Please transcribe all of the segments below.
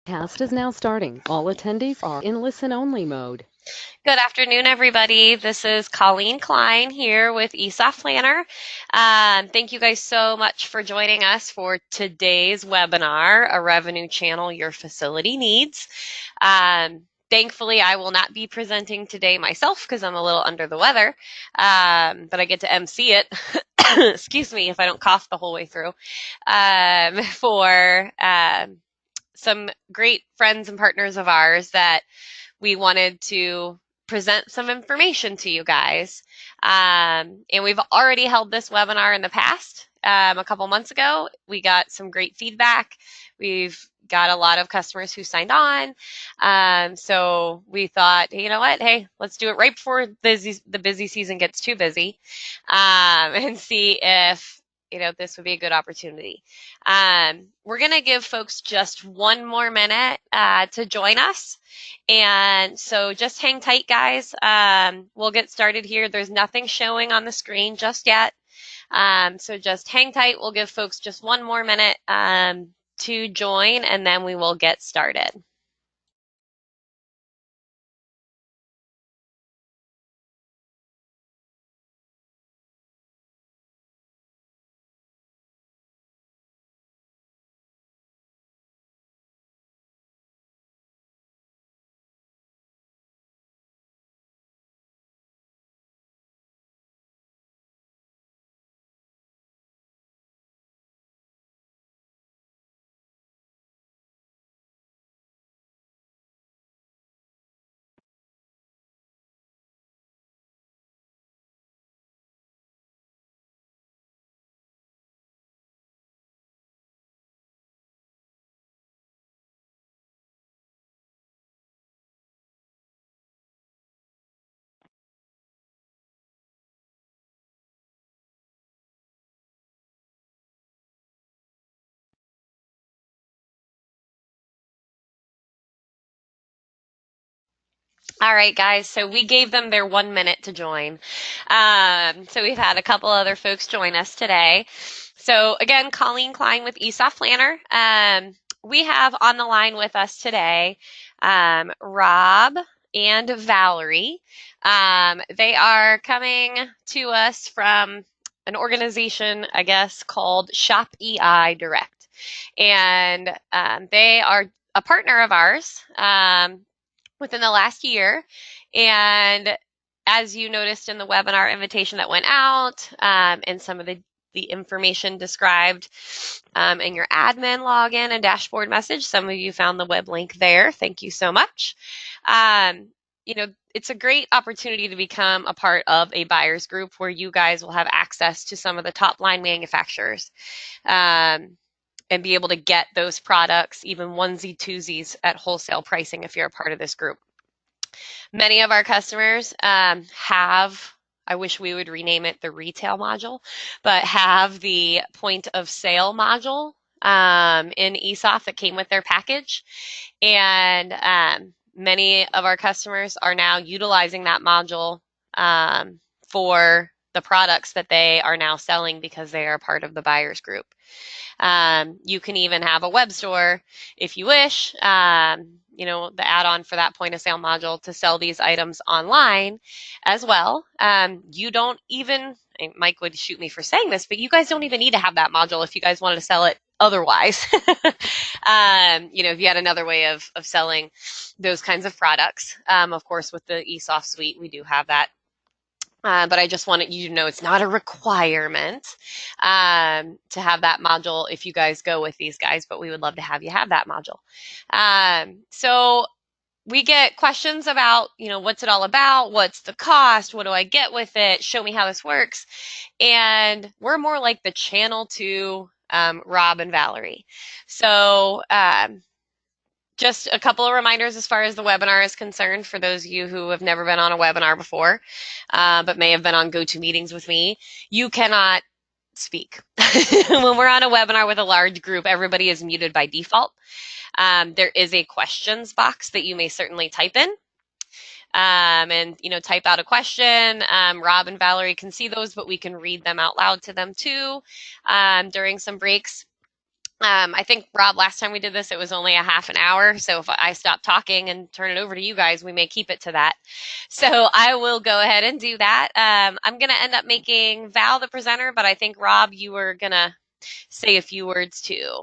Cast is now starting. All attendees are in listen-only mode. Good afternoon, everybody. This is Colleen Klein here with ESOF Planner. Thank you guys so much for joining us for today's webinar, A Revenue Channel Your Facility Needs. Thankfully, I will not be presenting today myself because I'm a little under the weather, but I get to MC it. Excuse me if I don't cough the whole way through. For some great friends and partners of ours that we wanted to present some information to you guys. And we've already held this webinar in the past. A couple months ago, we got some great feedback. We've got a lot of customers who signed on. So we thought, you know what? Hey, let's do it right before the busy season gets too busy, and see if this would be a good opportunity. We're going to give folks just one more minute to join us. And so just hang tight, guys. We'll get started here. There's nothing showing on the screen just yet. So just hang tight. We'll give folks just one more minute to join, and then we will get started. All right, guys. So we gave them their 1 minute to join. So we've had a couple other folks join us today. So again, Colleen Klein with ESOF Planner. We have on the line with us today Rob and Valerie. They are coming to us from an organization, I guess, called Shop EI Direct. And they are a partner of ours. Within the last year. And as you noticed in the webinar invitation that went out, and some of the information described in your admin login and dashboard message, some of you found the web link there. Thank you so much. It's a great opportunity to become a part of a buyer's group where you guys will have access to some of the top line manufacturers. And be able to get those products, even onesie twosies, at wholesale pricing if you're a part of this group. Many of our customers have, I wish we would rename it the retail module, but have the point of sale module in ESOF that came with their package. And many of our customers are now utilizing that module for the products that they are now selling because they are part of the buyer's group. You can even have a web store if you wish, the add-on for that point of sale module to sell these items online as well. You don't even, Mike would shoot me for saying this, but you guys don't even need to have that module if you guys wanted to sell it otherwise. If you had another way of selling those kinds of products. Of course, with the ESOF suite, we do have that. But I just wanted you to know it's not a requirement to have that module if you guys go with these guys, but we would love to have you have that module. So we get questions about, what's it all about? What's the cost? What do I get with it? Show me how this works. And we're more like the channel to Rob and Valerie. So just a couple of reminders as far as the webinar is concerned for those of you who have never been on a webinar before, but may have been on GoToMeetings with me. You cannot speak. When we're on a webinar with a large group, everybody is muted by default. There is a questions box that you may certainly type in. And type out a question. Rob and Valerie can see those, but we can read them out loud to them too during some breaks. I think, Rob, last time we did this, it was only a half an hour. So if I stop talking and turn it over to you guys, we may keep it to that. So I will go ahead and do that. I'm going to end up making Val the presenter, but I think, Rob, you were going to say a few words too.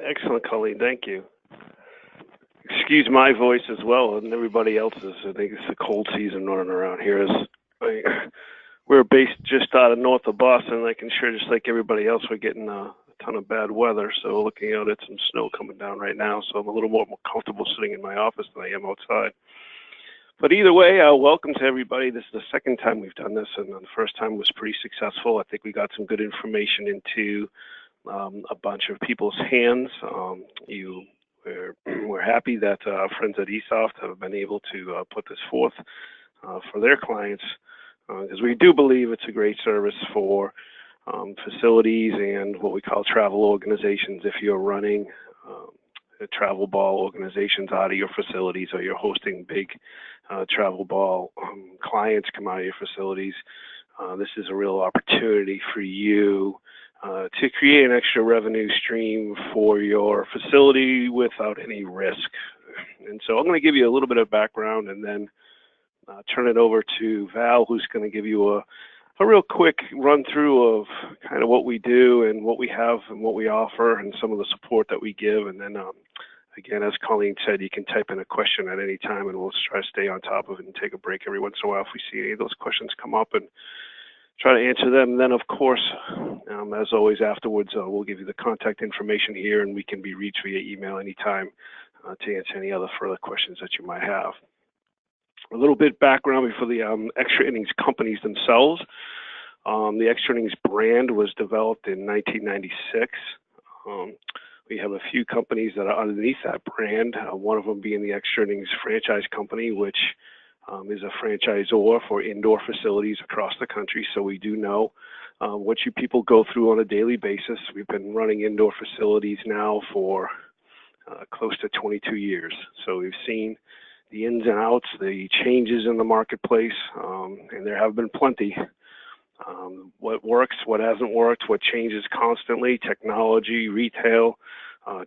Excellent, Colleen. Thank you. Excuse my voice as well and everybody else's. I think it's the cold season running around here. We're based just out of north of Boston, and I can sure just like everybody else, we're getting a ton of bad weather. So looking out at some snow coming down right now. So I'm a little more comfortable sitting in my office than I am outside. But either way, welcome to everybody. This is the second time we've done this, and the first time was pretty successful. I think we got some good information into a bunch of people's hands. We're happy that our friends at eSoft have been able to put this forth for their clients, because we do believe it's a great service for facilities and what we call travel organizations. If you're running travel ball organizations out of your facilities, or you're hosting big travel ball clients come out of your facilities, this is a real opportunity for you to create an extra revenue stream for your facility without any risk. And so I'm going to give you a little bit of background and then turn it over to Val, who's going to give you a real quick run through of kind of what we do and what we have and what we offer and some of the support that we give. And then again, as Colleen said, you can type in a question at any time and we'll try to stay on top of it and take a break every once in a while if we see any of those questions come up and try to answer them. And then, of course, as always, afterwards, we'll give you the contact information here, and we can be reached via email anytime to answer any other further questions that you might have. A little bit background before the Extra Innings companies themselves. The Extra Innings brand was developed in 1996. We have a few companies that are underneath that brand, one of them being the Extra Innings Franchise Company, which is a franchisor for indoor facilities across the country. So we do know what you people go through on a daily basis. We've been running indoor facilities now for close to 22 years. So we've seen the ins and outs, the changes in the marketplace, and there have been plenty. What works, what hasn't worked, what changes constantly, technology, retail,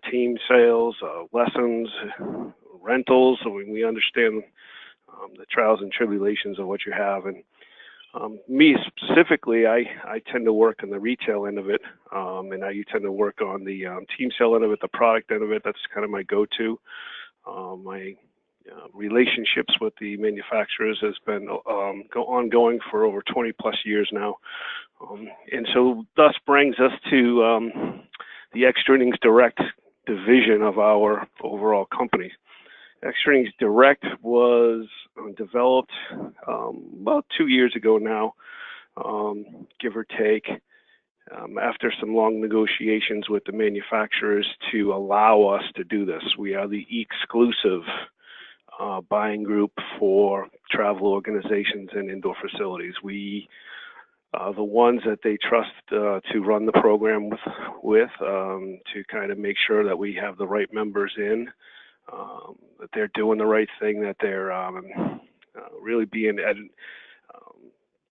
team sales, lessons, rentals. So we understand the trials and tribulations of what you have. And me specifically, I tend to work on the retail end of it, and I tend to work on the team sale end of it, the product end of it. That's kind of my go-to. My relationships with the manufacturers has been ongoing for over 20 plus years now. And so thus brings us to the Extra Innings Direct division of our overall company. Extra Innings Direct was developed about 2 years ago now, give or take, after some long negotiations with the manufacturers to allow us to do this. We are the exclusive buying group for travel organizations and indoor facilities. We are the ones that they trust to run the program with to kind of make sure that we have the right members in, that they're doing the right thing, that they're really being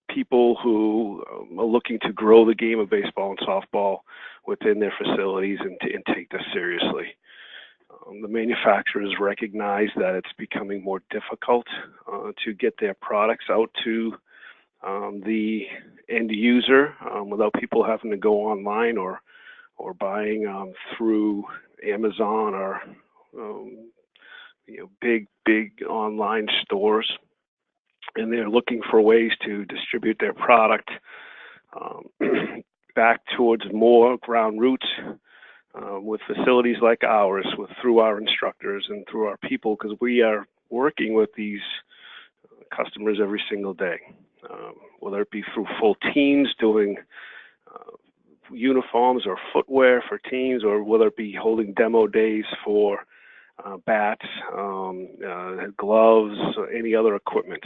people who are looking to grow the game of baseball and softball within their facilities and take this seriously. The manufacturers recognize that it's becoming more difficult to get their products out to the end user without people having to go online or buying through Amazon or big online stores, and they're looking for ways to distribute their product back towards more ground roots with facilities like ours, through our instructors and through our people, because we are working with these customers every single day, whether it be through full teams doing uniforms or footwear for teams, or whether it be holding demo days for bats, gloves, any other equipment.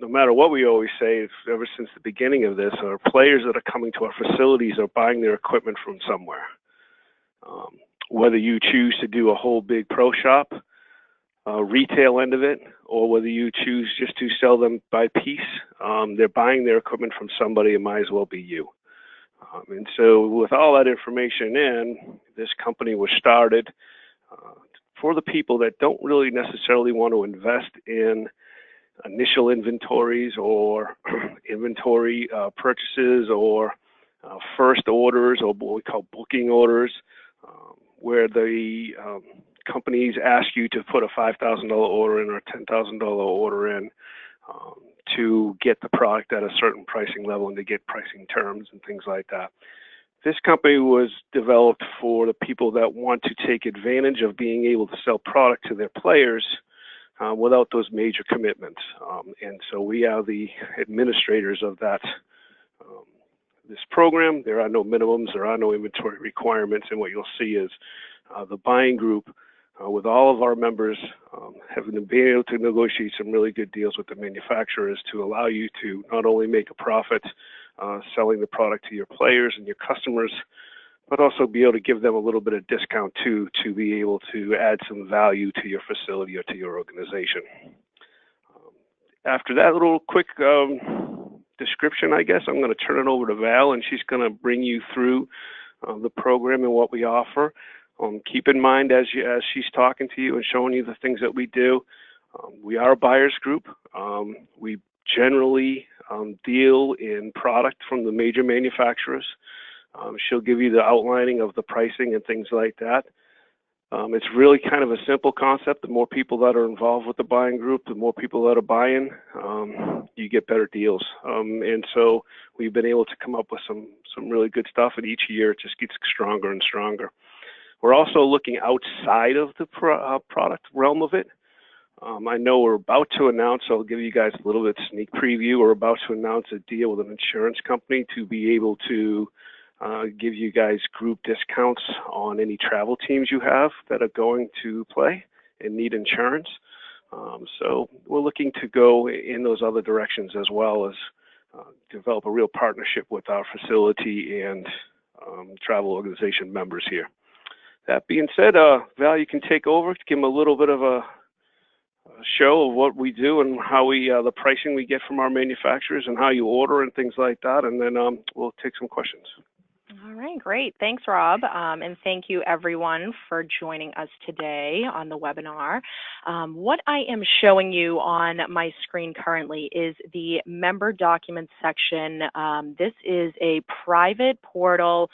No matter what we always say, ever since the beginning of this, our players that are coming to our facilities are buying their equipment from somewhere. Whether you choose to do a whole big pro shop, retail end of it, or whether you choose just to sell them by piece, they're buying their equipment from somebody. It might as well be you. And so with all that information in, this company was started for the people that don't really necessarily want to invest in initial inventories or inventory purchases or first orders or what we call booking orders, where the companies ask you to put a $5,000 order in or a $10,000 order in to get the product at a certain pricing level and to get pricing terms and things like that. This company was developed for the people that want to take advantage of being able to sell product to their players without those major commitments. And so we are the administrators of that this program. There are no minimums, there are no inventory requirements, and what you'll see is the buying group with all of our members have been able to negotiate some really good deals with the manufacturers to allow you to not only make a profit selling the product to your players and your customers, but also be able to give them a little bit of discount too, to be able to add some value to your facility or to your organization. After that little quick description, I guess, I'm going to turn it over to Val, and she's going to bring you through the program and what we offer. Keep in mind as she's talking to you and showing you the things that we do, we are a buyer's group. We generally deal in product from the major manufacturers. She'll give you the outlining of the pricing and things like that. It's really kind of a simple concept. The more people that are involved with the buying group, the more people that are buying, you get better deals. And so we've been able to come up with some really good stuff, and each year it just gets stronger and stronger. We're also looking outside of the product realm of it. I know we're about to announce, I'll give you guys a little bit sneak preview, we're about to announce a deal with an insurance company to be able to give you guys group discounts on any travel teams you have that are going to play and need insurance. So we're looking to go in those other directions as well as develop a real partnership with our facility and travel organization members here. That being said, Val, you can take over, give them a little bit of a show of what we do and how we the pricing we get from our manufacturers and how you order and things like that, and then we'll take some questions. All right, great. Thanks, Rob. And thank you, everyone, for joining us today on the webinar. What I am showing you on my screen currently is the member documents section. This is a private portal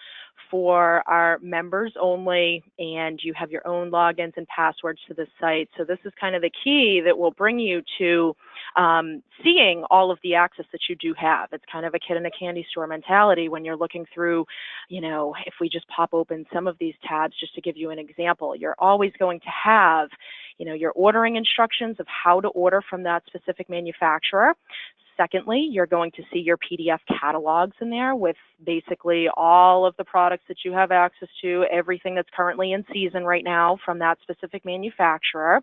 for our members only, and you have your own logins and passwords to the site. So this is kind of the key that will bring you to seeing all of the access that you do have. It's kind of a kid in a candy store mentality when you're looking through, you know, if we just pop open some of these tabs, just to give you an example, you're always going to have, you know, your ordering instructions of how to order from that specific manufacturer. Secondly, you're going to see your PDF catalogs in there with basically all of the products that you have access to, everything that's currently in season right now from that specific manufacturer.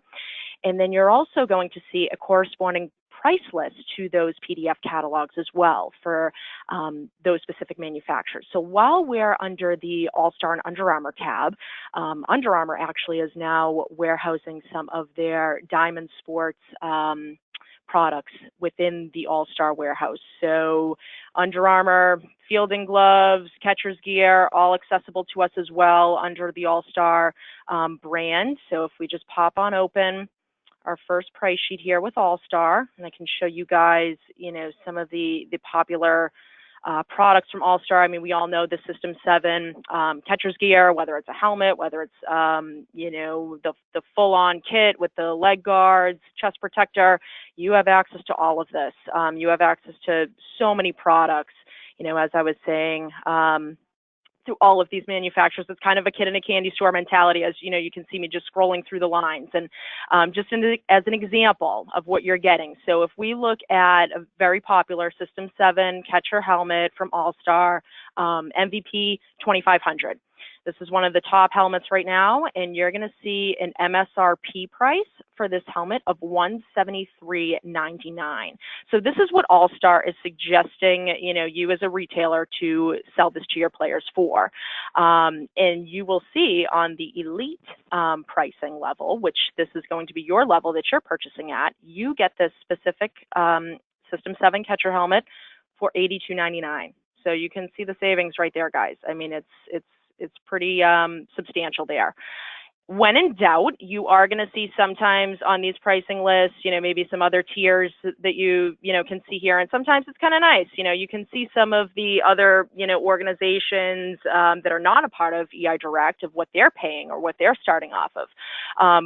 And then you're also going to see a corresponding price list to those PDF catalogs as well for those specific manufacturers. So while we're under the All-Star and Under Armour tab, Under Armour actually is now warehousing some of their Diamond Sports products within the All-Star warehouse. So Under Armour, fielding gloves, catcher's gear, all accessible to us as well under the All-Star brand. So if we just pop on open our first price sheet here with All-Star, and I can show you guys, you know, some of the popular products from All-Star. I mean, we all know the System 7 catcher's gear, whether it's a helmet, whether it's, you know, the full-on kit with the leg guards, chest protector. You have access to all of this. You have access to so many products, you know, as I was saying, through all of these manufacturers. It's kind of a kid in a candy store mentality, as you know, you can see me just scrolling through the lines, and just as an example of what you're getting. So if we look at a very popular System 7 catcher helmet from All-Star, MVP 2500. This is one of the top helmets right now, and you're going to see an MSRP price for this helmet of $173.99. So this is what All-Star is suggesting, you know, you as a retailer to sell this to your players for. And you will see on the Elite pricing level, which this is going to be your level that you're purchasing at, you get this specific System 7 catcher helmet for $82.99. So you can see the savings right there, guys. I mean, it's pretty substantial there. When in doubt, you are going to see sometimes on these pricing lists, maybe some other tiers that you can see here. And sometimes it's kind of nice. You can see some of the other, organizations that are not a part of EI Direct of what they're paying or what they're starting off of.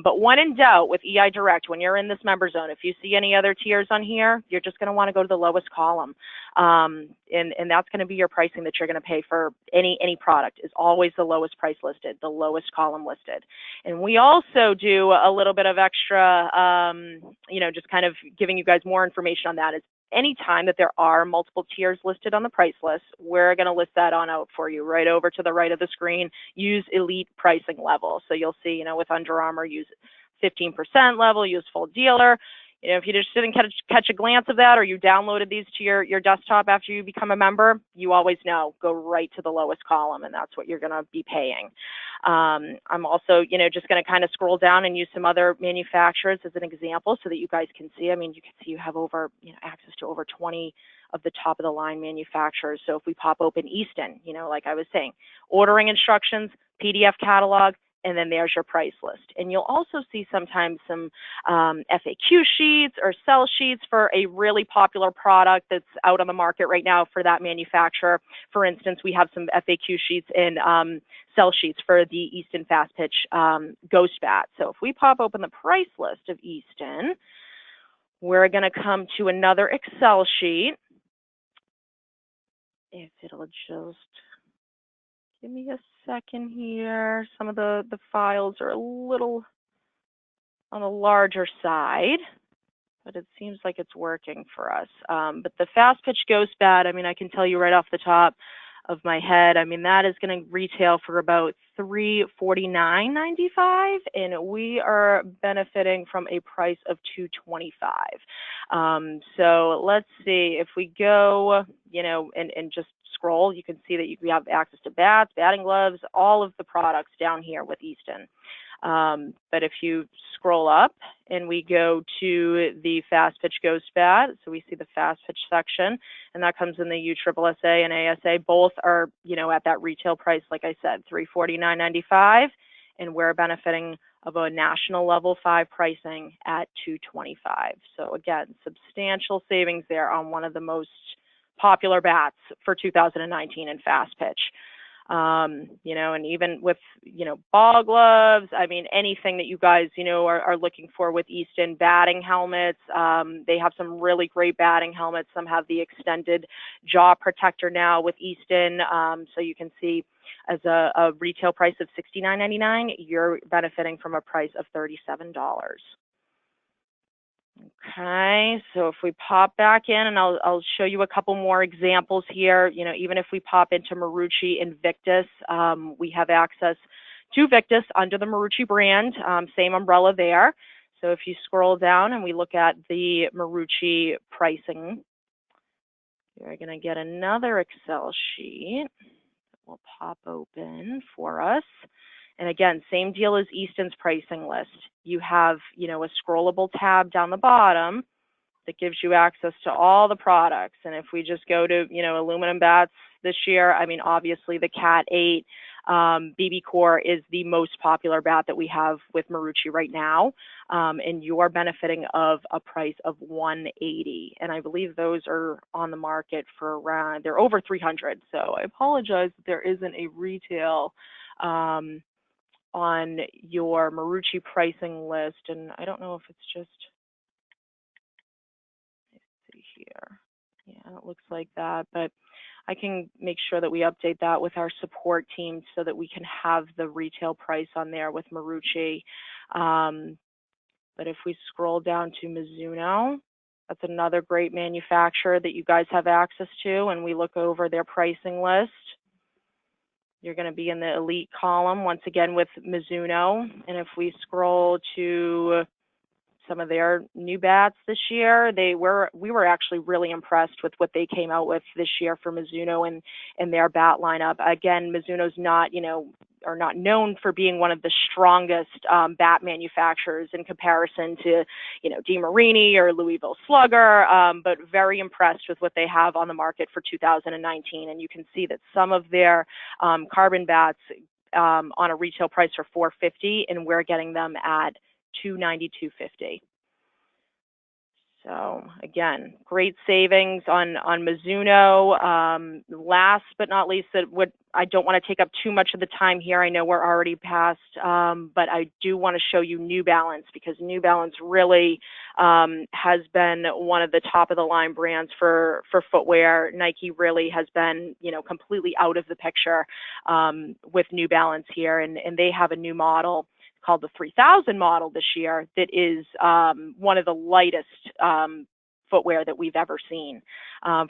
But when in doubt with EI Direct, when you're in this member zone, if you see any other tiers on here, you're just going to want to go to the lowest column. And that's going to be your pricing that you're going to pay for any product is always the lowest price listed, the lowest column listed. And we also do a little bit of extra, just kind of giving you guys more information on that is anytime that there are multiple tiers listed on the price list, we're going to list that on out for you right over to the right of the screen. Use elite pricing level. So you'll see, with Under Armour, use 15% level, use full dealer. If you just didn't catch a glance of that or you downloaded these to your desktop after you become a member, you always know, go right to the lowest column, and that's what you're going to be paying. I'm also, just going to kind of scroll down and use some other manufacturers as an example so that you guys can see. I mean, you can see you have over, access to over 20 of the top of the line manufacturers. So if we pop open Easton, like I was saying, ordering instructions, PDF catalog, and then there's your price list. And you'll also see sometimes some FAQ sheets or sell sheets for a really popular product that's out on the market right now for that manufacturer. For instance, we have some FAQ sheets and sell sheets for the Easton Fast Pitch Ghost Bat. So if we pop open the price list of Easton, we're going to come to another Excel sheet. If it'll just give me a second here. Some of the files are a little on the larger side, but it seems like it's working for us. But the Fast Pitch Ghost Bat, I mean, I can tell you right off the top of my head, I mean, that is going to retail for about $349.95, and we are benefiting from a price of $225. So let's see if we go, and just scroll, you can see that we have access to bats, batting gloves, all of the products down here with Easton. But if you scroll up and we go to the Fast Pitch Ghost Bat, so we see the Fast Pitch section, and that comes in the USSSA and ASA. Both are, at that retail price, like I said, $349.95, and we're benefiting of a national level 5 pricing at $225. So again, substantial savings there on one of the most popular bats for 2019 in Fast Pitch. And even with, ball gloves, I mean, anything that you guys, are looking for with Easton, batting helmets, they have some really great batting helmets. Some have the extended jaw protector now with Easton. So you can see as a retail price of $69.99, you're benefiting from a price of $37. Okay, so if we pop back in, and I'll show you a couple more examples here. Even if we pop into Marucci and Victus, we have access to Victus under the Marucci brand, same umbrella there. So if you scroll down and we look at the Marucci pricing, you're going to get another Excel sheet that will pop open for us. And again, same deal as Easton's pricing list. You have, a scrollable tab down the bottom that gives you access to all the products. And if we just go to, aluminum bats this year, I mean, obviously the Cat 8 BB Core is the most popular bat that we have with Marucci right now. And you're benefiting of a price of $180. And I believe those are on the market for around, they're over $300. So I apologize that there isn't a retail on your Marucci pricing list, and I don't know if it's just, let's see here. Yeah, it looks like that, but I can make sure that we update that with our support team so that we can have the retail price on there with Marucci. But if we scroll down to Mizuno, that's another great manufacturer that you guys have access to, and we look over their pricing list. You're going to be in the elite column once again with Mizuno. And if we scroll to some of their new bats this year, we were actually really impressed with what they came out with this year for Mizuno and their bat lineup. Again, Mizuno's not, are not known for being one of the strongest bat manufacturers in comparison to, DeMarini or Louisville Slugger, but very impressed with what they have on the market for 2019. And you can see that some of their carbon bats on a retail price for $450, and we're getting them at $290, $250. So again, great savings on Mizuno. Last but not least, I don't want to take up too much of the time here. I know we're already past, but I do want to show you New Balance, because New Balance really has been one of the top of the line brands for footwear. Nike really has been, completely out of the picture with New Balance here, and they have a new model called the 3000 model this year that is one of the lightest footwear that we've ever seen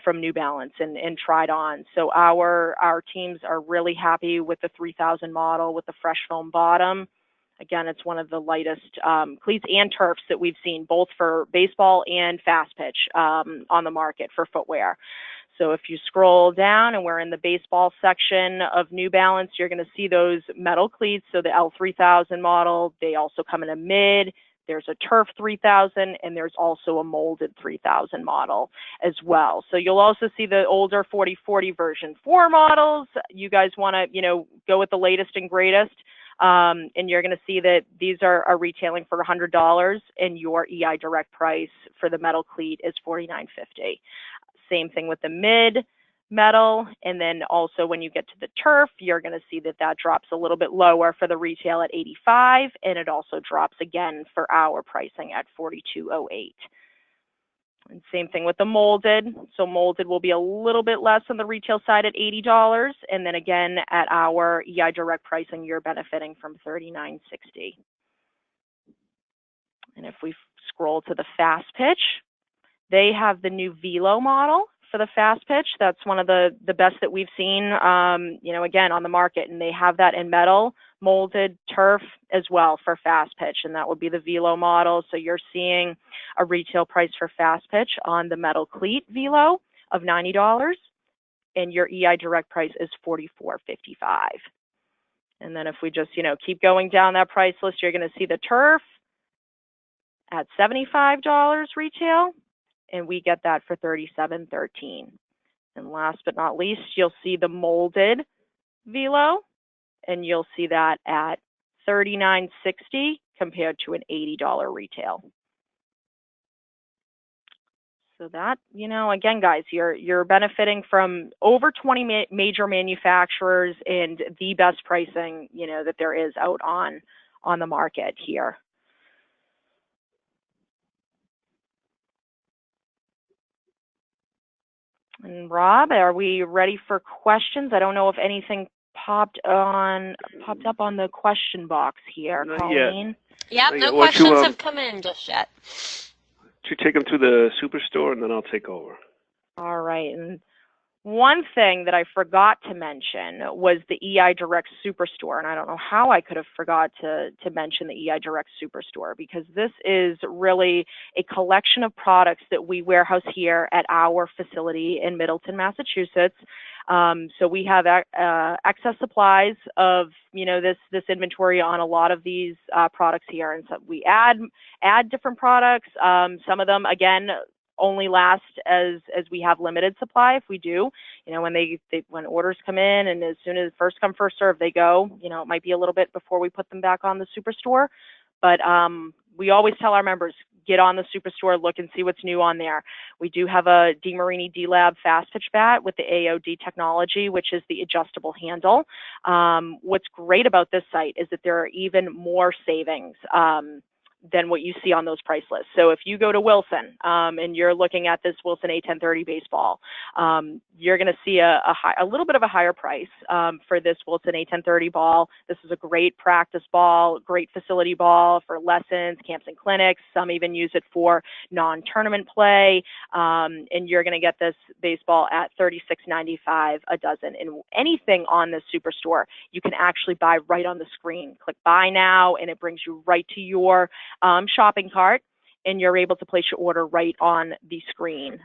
from New Balance and tried on. So our teams are really happy with the 3000 model with the fresh foam bottom. Again, it's one of the lightest cleats and turfs that we've seen, both for baseball and fast pitch on the market for footwear. So if you scroll down, and we're in the baseball section of New Balance, you're going to see those metal cleats. So the L3000 model, they also come in a mid. There's a turf 3000, and there's also a molded 3000 model as well. So you'll also see the older 4040 version 4 models. You guys want to, go with the latest and greatest. And you're going to see that these are retailing for $100, and your EI direct price for the metal cleat is $49.50. Same thing with the mid metal, and then also when you get to the turf, you're going to see that drops a little bit lower for the retail at $85, and it also drops again for our pricing at $42.08. And same thing with the molded. So molded will be a little bit less on the retail side at $80, and then again at our EI direct pricing, you're benefiting from $39.60. And if we scroll to the fast pitch, they have the new Velo model for the fast pitch. That's one of the best that we've seen, again, on the market. And they have that in metal, molded, turf as well for fast pitch. And that would be the Velo model. So you're seeing a retail price for fast pitch on the metal cleat Velo of $90. And your EI direct price is $44.55. And then if we just, keep going down that price list, you're going to see the turf at $75 retail. And we get that for $37.13. And last but not least, you'll see the molded Velo, and you'll see that at $39.60 compared to an $80 retail. So that, again, guys, you're benefiting from over 20 major manufacturers and the best pricing, that there is out on the market here. And Rob, are we ready for questions? I don't know if anything popped up on the question box here, Colleen. Yep, no questions have come in just yet. You take them to the superstore, and then I'll take over. All right. And one thing that I forgot to mention was the EI Direct Superstore, and I don't know how I could have forgot to mention the EI Direct Superstore, because this is really a collection of products that we warehouse here at our facility in Middleton, Massachusetts. So we have excess supplies of this inventory on a lot of these products here, and so we add different products. Some of them, again, only last as we have limited supply. If we do, when orders come in, and as soon as first come first serve they go, it might be a little bit before we put them back on the superstore, but we always tell our members, get on the superstore, look and see what's new on there. We do have a DeMarini D-Lab fast pitch bat with the AOD technology, which is the adjustable handle. What's great about this site is that there are even more savings than what you see on those price lists. So if you go to Wilson and you're looking at this Wilson A1030 baseball, you're going to see a little bit of a higher price for this Wilson A1030 ball. This is a great practice ball, great facility ball for lessons, camps and clinics. Some even use it for non-tournament play. And you're going to get this baseball at $36.95 a dozen. And anything on this superstore, you can actually buy right on the screen. Click buy now, and it brings you right to your shopping cart, and you're able to place your order right on the screen.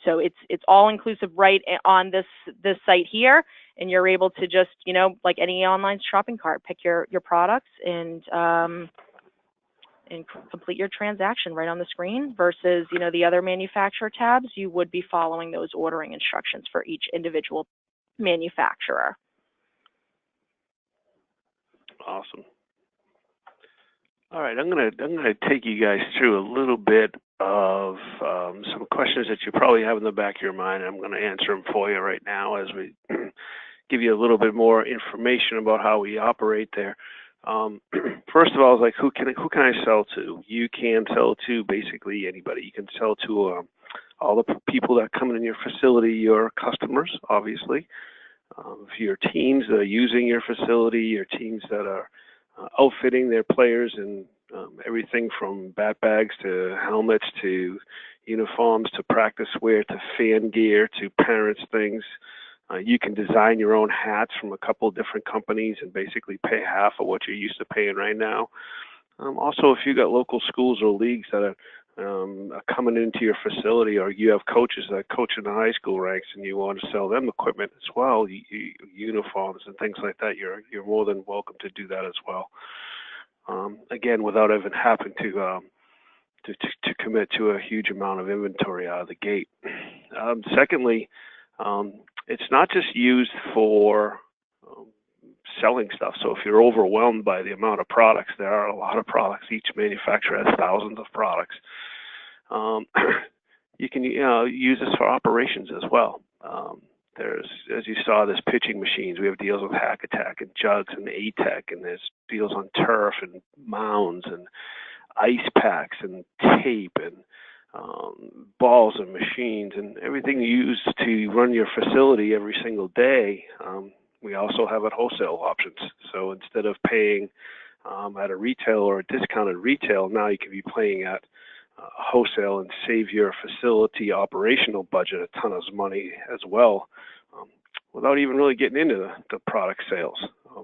So it's all inclusive right on this site here, and you're able to just, like any online shopping cart, pick your products and complete your transaction right on the screen versus, the other manufacturer tabs. You would be following those ordering instructions for each individual manufacturer. Awesome. All right, I'm gonna take you guys through a little bit of some questions that you probably have in the back of your mind. I'm going to answer them for you right now as we give you a little bit more information about how we operate there. First of all, it's like who can I sell to? You can sell to basically anybody. You can sell to all the people that come in your facility, your customers, obviously. For your teams that are using your facility, your teams that are outfitting their players in everything from bat bags to helmets to uniforms to practice wear to fan gear to parents' things. You can design your own hats from a couple of different companies and basically pay half of what you're used to paying right now. Also, if you got local schools or leagues that are coming into your facility, or you have coaches that coach in the high school ranks and you want to sell them equipment as well, uniforms and things like that, you're more than welcome to do that as well. Again, without even having to commit to a huge amount of inventory out of the gate. Secondly, it's not just used for selling stuff. So if you're overwhelmed by the amount of products, there are a lot of products. Each manufacturer has thousands of products. You can use this for operations as well. There's, as you saw, there's pitching machines. We have deals with Hack Attack and Jugs and ATEC, and there's deals on turf and mounds and ice packs and tape and balls and machines and everything you use to run your facility every single day. We also have at wholesale options. So instead of paying at a retail or a discounted retail, now you can be paying at wholesale and save your facility operational budget a ton of money as well, without even really getting into the product sales.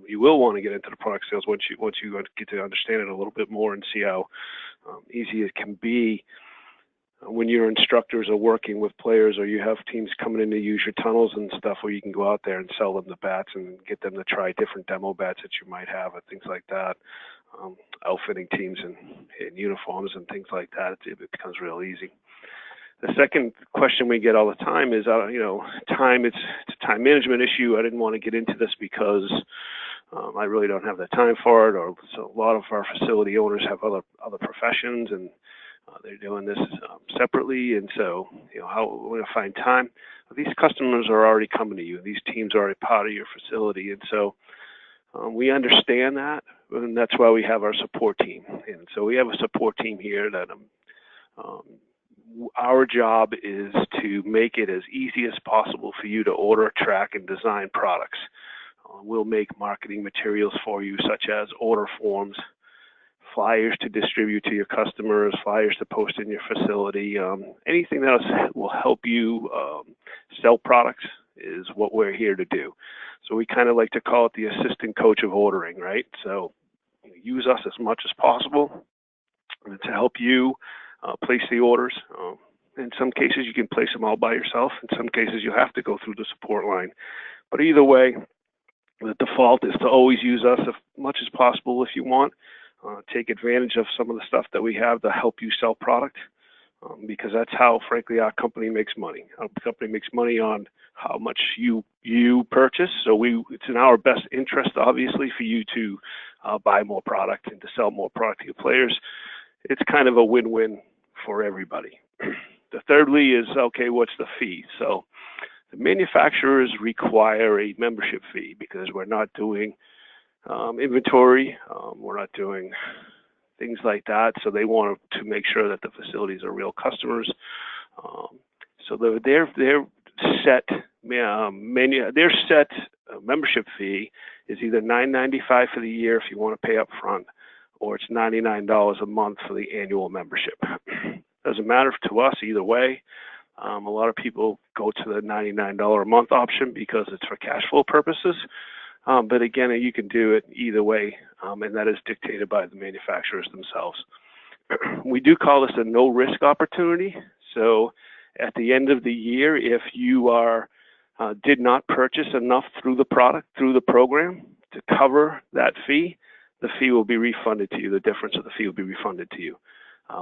You will want to get into the product sales once you get to understand it a little bit more and see how easy it can be when your instructors are working with players, or you have teams coming in to use your tunnels and stuff, where you can go out there and sell them the bats and get them to try different demo bats that you might have and things like that. Outfitting teams in uniforms and things like that, it becomes real easy. The second question we get all the time is, time. It's a time management issue. I didn't want to get into this because I really don't have the time for it, or so a lot of our facility owners have other professions, and they're doing this separately, and so how we're going to find time. These customers are already coming to you. These teams are already part of your facility, and so we understand that, and that's why we have our support team. And so we have a support team here that our job is to make it as easy as possible for you to order, track, and design products. We'll make marketing materials for you, such as order forms, flyers to distribute to your customers, flyers to post in your facility. Anything else will help you sell products is what we're here to do. So we kind of like to call it the assistant coach of ordering, right? So use us as much as possible to help you place the orders. In some cases, you can place them all by yourself. In some cases, you have to go through the support line. But either way, the default is to always use us as much as possible if you want. Take advantage of some of the stuff that we have to help you sell product, because that's how, frankly, our company makes money. Our company makes money on how much you purchase. So it's in our best interest, obviously, for you to buy more product and to sell more product to your players. It's kind of a win-win for everybody. The thirdly is, okay, what's the fee? So the manufacturers require a membership fee because we're not doing inventory, we're not doing things like that. So they want to make sure that the facilities are real customers. So their set membership fee is either $9.95 for the year if you want to pay up front, or it's $99 a month for the annual membership. Doesn't matter to us either way. A lot of people go to the $99 a month option because it's for cash flow purposes. But again, you can do it either way, and that is dictated by the manufacturers themselves. We do call this a no-risk opportunity. So At the end of the year, if you did not purchase enough through the program to cover that fee, the fee will be refunded to you. The difference of the fee will be refunded to you.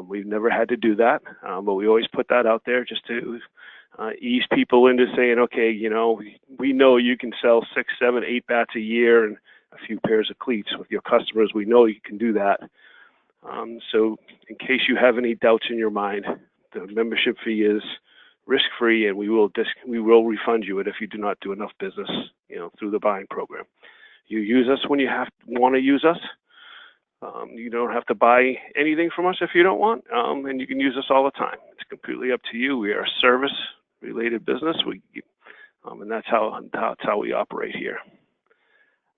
We've never had to do that, but we always put that out there just to ease people into saying, okay, we know you can sell 6, 7, 8 bats a year and a few pairs of cleats with your customers. We know you can do that. So in case you have any doubts in your mind, the membership fee is risk-free, and we will refund you it if you do not do enough business, through the buying program. You use us when you want to use us. You don't have to buy anything from us if you don't want, and you can use us all the time. It's completely up to you. We are a service-related business, and that's how we operate here.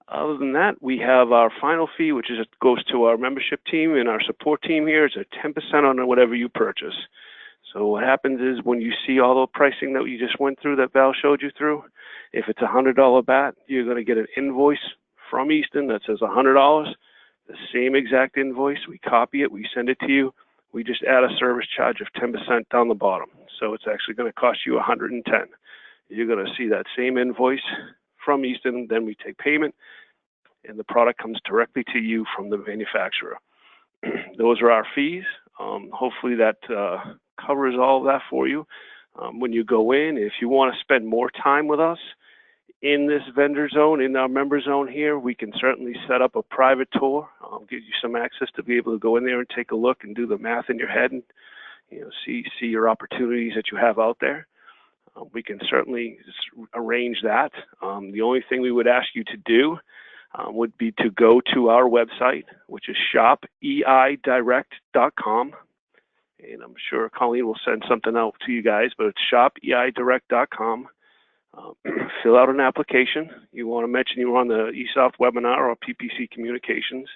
Other than that, we have our final fee, which goes to our membership team and our support team here. It's a 10% on whatever you purchase. So what happens is when you see all the pricing that you just went through, that Val showed you through, if it's a $100 bat, you're going to get an invoice from Easton that says $100. The same exact invoice, we copy it, we send it to you. We just add a service charge of 10% down the bottom. So it's actually going to cost you $110. You're going to see that same invoice from Easton, then we take payment, and the product comes directly to you from the manufacturer. Those are our fees. Hopefully that covers all of that for you. When you go in, if you want to spend more time with us in this vendor zone, in our member zone here, we can certainly set up a private tour, give you some access to be able to go in there and take a look and do the math in your head and see your opportunities that you have out there. We can certainly arrange that. The only thing we would ask you to do would be to go to our website, which is shopeidirect.com. And I'm sure Colleen will send something out to you guys, but it's shopeidirect.com. Fill out an application. You want to mention you were on the eSoft webinar or PPC Communications,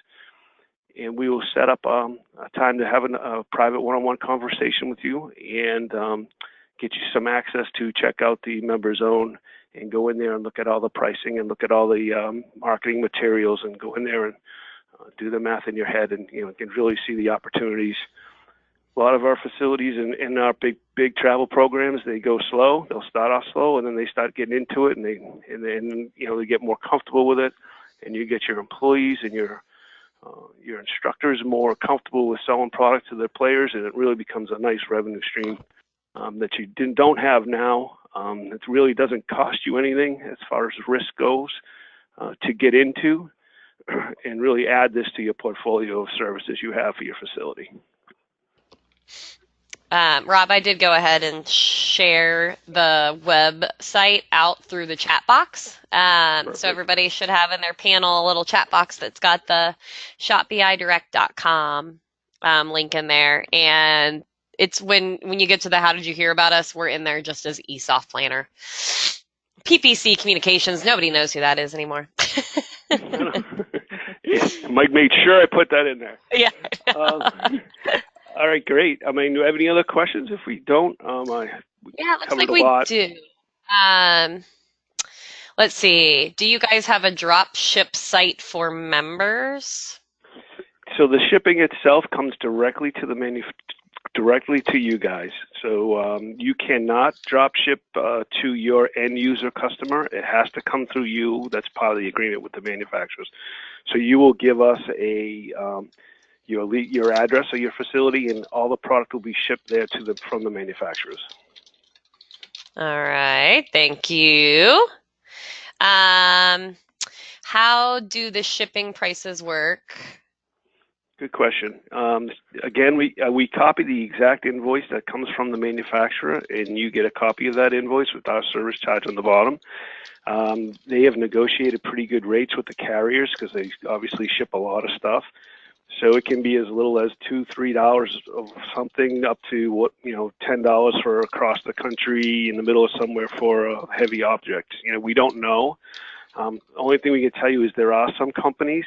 and we will set up a time to have a private one-on-one conversation with you and get you some access to check out the member zone and go in there and look at all the pricing and look at all the marketing materials and go in there and do the math in your head and can really see the opportunities. A lot of our facilities in our big travel programs, they go slow. They'll start off slow, and then they start getting into it, and they get more comfortable with it, and you get your employees and your instructors more comfortable with selling products to their players, and it really becomes a nice revenue stream that you don't have now. It really doesn't cost you anything as far as risk goes to get into, and really add this to your portfolio of services you have for your facility. Rob, I did go ahead and share the website out through the chat box. So everybody should have in their panel a little chat box that's got the shopeidirect.com link in there. And it's when you get to the how did you hear about us, we're in there just as eSoft Planner. PPC Communications, nobody knows who that is anymore. Mike made sure I put that in there. Yeah. All right, great. Do we have any other questions? If we don't, it looks like we do. Let's see. Do you guys have a drop ship site for members? So the shipping itself comes directly to directly to you guys. So you cannot drop ship to your end user customer. It has to come through you. That's part of the agreement with the manufacturers. So you will give us your address of your facility, and all the product will be shipped there from the manufacturers. All right, thank you. How do the shipping prices work? Good question. Again, we copy the exact invoice that comes from the manufacturer, and you get a copy of that invoice with our service charge on the bottom. They have negotiated pretty good rates with the carriers because they obviously ship a lot of stuff. So it can be as little as $2, $3 of something up to $10 for across the country in the middle of somewhere for a heavy object. We don't know. The only thing we can tell you is there are some companies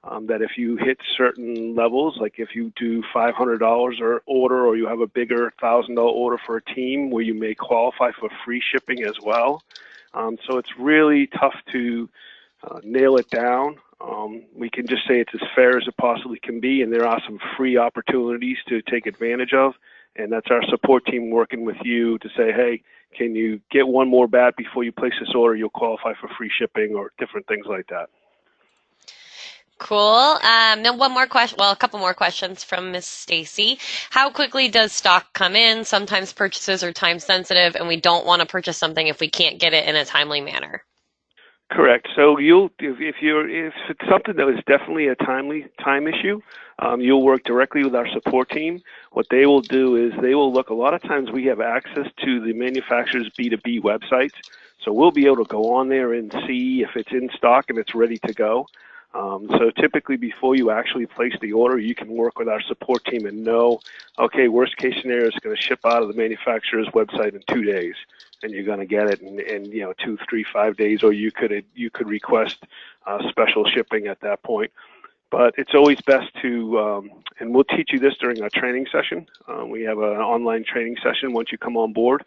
that if you hit certain levels, like if you do $500 or order, or you have a bigger $1,000 order for a team, where you may qualify for free shipping as well. So it's really tough to nail it down. We can just say it's as fair as it possibly can be, and there are some free opportunities to take advantage of, and that's our support team working with you to say, hey, can you get one more bat before you place this order? You'll qualify for free shipping or different things like that. Cool. Now one more question. Well, a couple more questions from Miss Stacy. How quickly does stock come in? Sometimes purchases are time sensitive, and we don't want to purchase something if we can't get it in a timely manner. Correct. So if it's something that is definitely a time issue, you'll work directly with our support team. What they will do is they will look. A lot of times we have access to the manufacturer's B2B websites, so we'll be able to go on there and see if it's in stock and it's ready to go. So typically before you actually place the order, you can work with our support team and know, okay, worst case scenario is going to ship out of the manufacturer's website in 2 days, and you're going to get it in 2, 3, 5 days, or you could request special shipping at that point. But it's always best to, and we'll teach you this during our training session. We have an online training session once you come on board,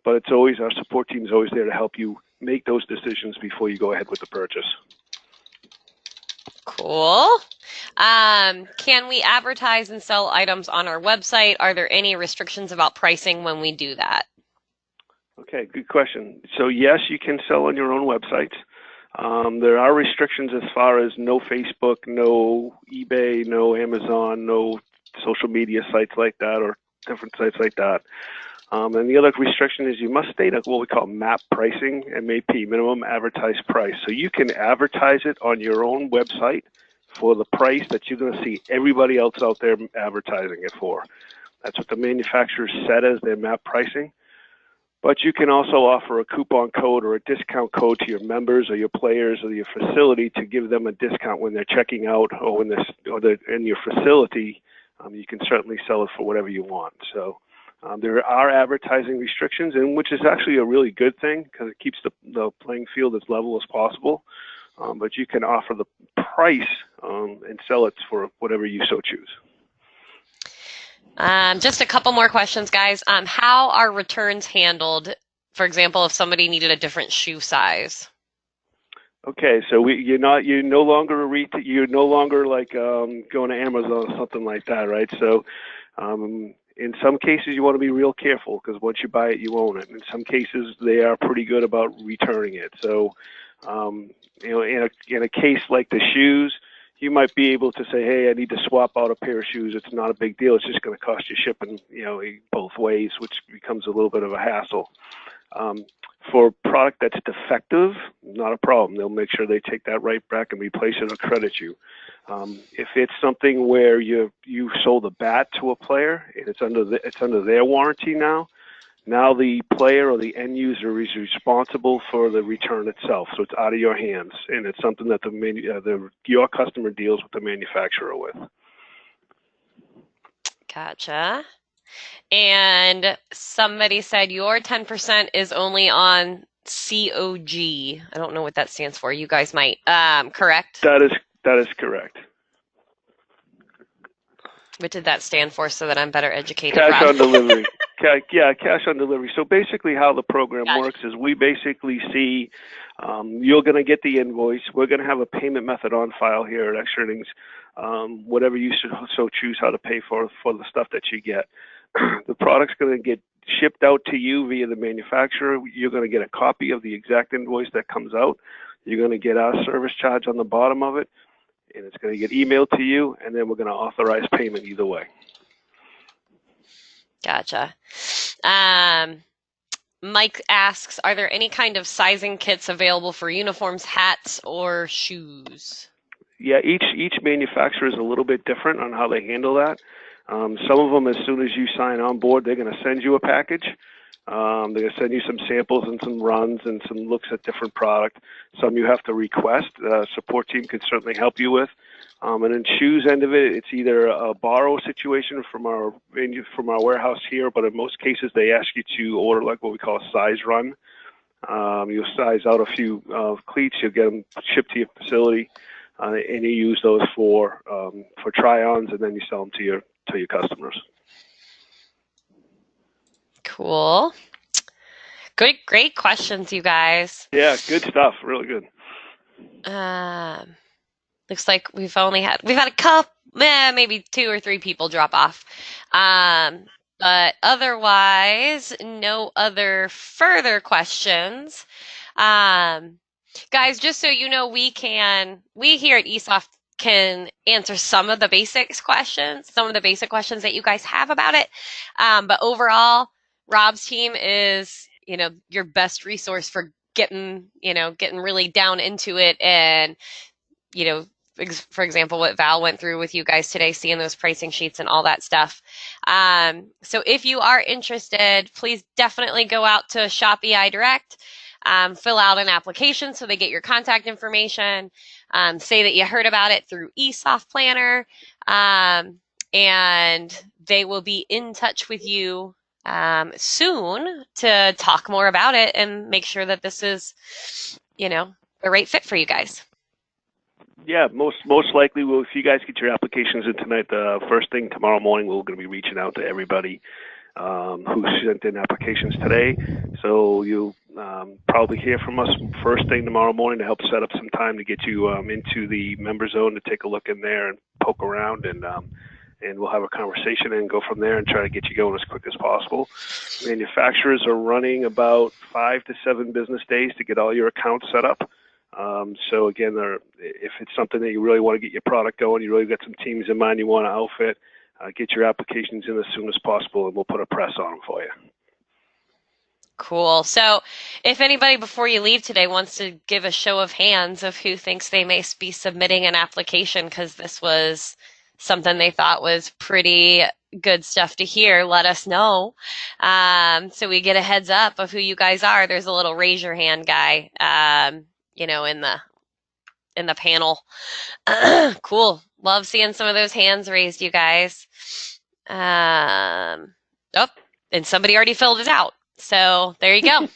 but it's always, our support team is always there to help you make those decisions before you go ahead with the purchase. Cool. Can we advertise and sell items on our website? Are there any restrictions about pricing when we do that? Okay, good question. So yes, you can sell on your own website. There are restrictions as far as no Facebook, no eBay, no Amazon, no social media sites like that or different sites like that. And the other restriction is you must state what we call MAP pricing, MAP, minimum advertised price. So you can advertise it on your own website for the price that you're going to see everybody else out there advertising it for. That's what the manufacturer set as their MAP pricing. But you can also offer a coupon code or a discount code to your members or your players or your facility to give them a discount when they're checking out or when they're in your facility. You can certainly sell it for whatever you want. So there are advertising restrictions, and which is actually a really good thing because it keeps the playing field as level as possible. But you can offer the price and sell it for whatever you so choose. Just a couple more questions, guys. How are returns handled? For example, if somebody needed a different shoe size. Okay, so you're no longer like going to Amazon or something like that, right? So in some cases you want to be real careful because once you buy it, you own it. In some cases, they are pretty good about returning it. So in a case like the shoes, you might be able to say, hey, I need to swap out a pair of shoes. It's not a big deal. It's just going to cost you shipping, both ways, which becomes a little bit of a hassle. For product that's defective, not a problem. They'll make sure they take that right back and replace it or credit you. If it's something where you sold a bat to a player and it's under their warranty now the player or the end user is responsible for the return itself. So it's out of your hands, and it's something that your customer deals with the manufacturer with. Gotcha. And somebody said your 10% is only on COG. I don't know what that stands for. You guys might. Correct? That is correct. What did that stand for so that I'm better educated? Cash Rob? on delivery. Cash on delivery. So basically how the program works is we basically see you're going to get the invoice. We're going to have a payment method on file here at Extra Innings, whatever you so choose how to pay for the stuff that you get. The product's going to get shipped out to you via the manufacturer. You're going to get a copy of the exact invoice that comes out. You're going to get our service charge on the bottom of it, and it's going to get emailed to you, and then we're going to authorize payment either way. Gotcha. Mike asks, are there any kind of sizing kits available for uniforms, hats, or shoes? Yeah, each manufacturer is a little bit different on how they handle that. Some of them, as soon as you sign on board, they're going to send you a package. They're going to send you some samples and some runs and some looks at different product. Some you have to request. Support team can certainly help you with. And in shoes end of it, it's either a borrow situation from our warehouse here, but in most cases they ask you to order like what we call a size run. You'll size out a few cleats, you'll get them shipped to your facility, and you use those for try-ons, and then you sell them to your customers. Cool. Great questions, you guys. Yeah, good stuff. Really good. Looks like we've had a couple, maybe 2 or 3 people drop off. But But otherwise, no other further questions. Guys, just so you know, we here at eSoft can answer some of the basic questions that you guys have about it. But overall, Rob's team is, your best resource for getting really down into it. And, for example, what Val went through with you guys today, seeing those pricing sheets and all that stuff. So if you are interested, please definitely go out to Shop EI Direct. Fill out an application so they get your contact information. Say that you heard about it through eSoft Planner, and they will be in touch with you soon to talk more about it and make sure that this is, the right fit for you guys. Yeah, most likely, if you guys get your applications in tonight, the first thing tomorrow morning, we're going to be reaching out to everybody who sent in applications today. So you'll probably hear from us first thing tomorrow morning to help set up some time to get you into the member zone to take a look in there and poke around, and we'll have a conversation and go from there and try to get you going as quick as possible. Manufacturers are running about 5 to 7 business days to get all your accounts set up. So again, if it's something that you really want to get your product going, you really got some teams in mind you want to outfit, get your applications in as soon as possible, and we'll put a press on them for you. Cool. So if anybody before you leave today wants to give a show of hands of who thinks they may be submitting an application because this was something they thought was pretty good stuff to hear, let us know. So we get a heads up of who you guys are. There's a little raise your hand guy, in the panel. Cool. Love seeing some of those hands raised, you guys. And somebody already filled it out. So there you go.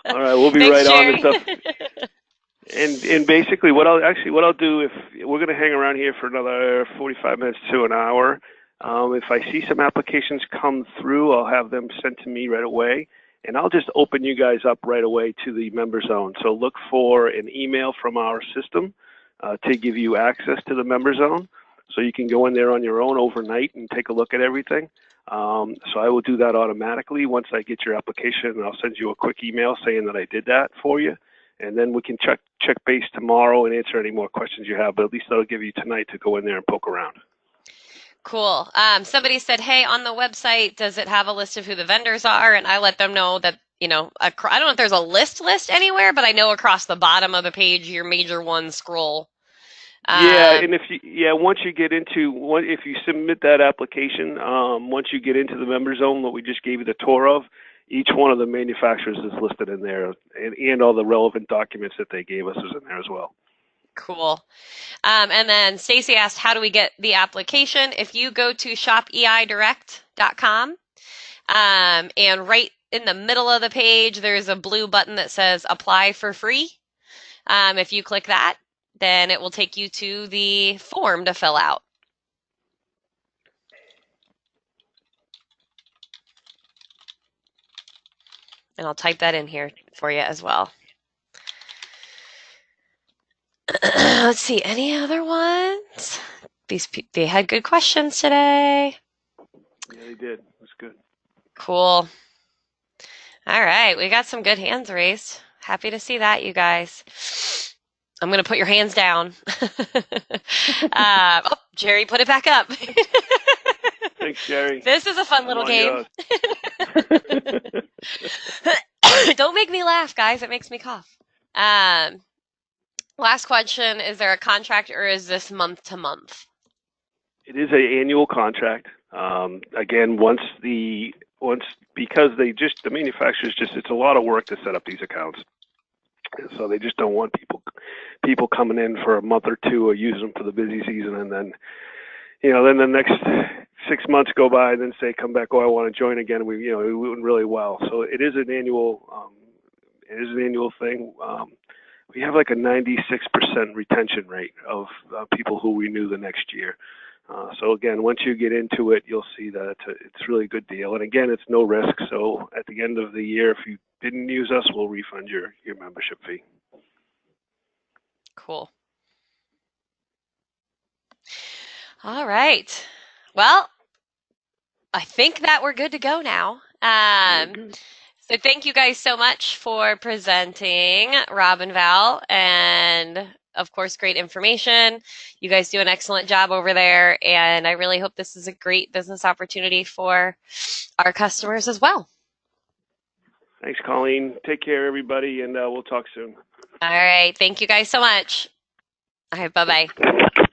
All right, we'll be Thanks, right Jerry. on this stuff. And basically, what I'll do, if we're going to hang around here for another 45 minutes to an hour, if I see some applications come through, I'll have them sent to me right away, and I'll just open you guys up right away to the member zone. So look for an email from our system to give you access to the member zone, so you can go in there on your own overnight and take a look at everything. So I will do that automatically once I get your application, and I'll send you a quick email saying that I did that for you. And then we can check base tomorrow and answer any more questions you have, but at least that'll give you tonight to go in there and poke around. Cool. Somebody said, hey, on the website, does it have a list of who the vendors are? And I let them know that, I don't know if there's a list anywhere, but I know across the bottom of the page, your major ones scroll. Yeah, and once you get into, if you submit that application, once you get into the member zone that we just gave you the tour of, each one of the manufacturers is listed in there, and all the relevant documents that they gave us is in there as well. Cool. And then Stacy asked, how do we get the application? If you go to shopeidirect.com, and right in the middle of the page, there's a blue button that says apply for free. If you click that, then it will take you to the form to fill out. And I'll type that in here for you as well. Let's see, any other ones? They had good questions today. Yeah, they did. It was good. Cool. All right, we got some good hands raised. Happy to see that, you guys. I'm going to put your hands down. Jerry, put it back up. Thanks, Jerry. This is a fun little game. Don't make me laugh, guys. It makes me cough. Last question, is there a contract or is this month to month? It is an annual contract. Again, because the manufacturers it's a lot of work to set up these accounts. So they just don't want people coming in for a month or two or use them for the busy season, and then the next 6 months go by and then say come back, I want to join again. We went really well. So it is an annual thing. We have like a 96% retention rate of people who renew the next year. So again, once you get into it, you'll see that it's a really good deal. And again, it's no risk. So at the end of the year, if you didn't use us, we'll refund your membership fee. Cool. All right. Well, I think that we're good to go now. So thank you guys so much for presenting, Rob and Val, and of course, great information. You guys do an excellent job over there, and I really hope this is a great business opportunity for our customers as well. Thanks, Colleen. Take care, everybody, and we'll talk soon. All right. Thank you guys so much. All right. Bye-bye.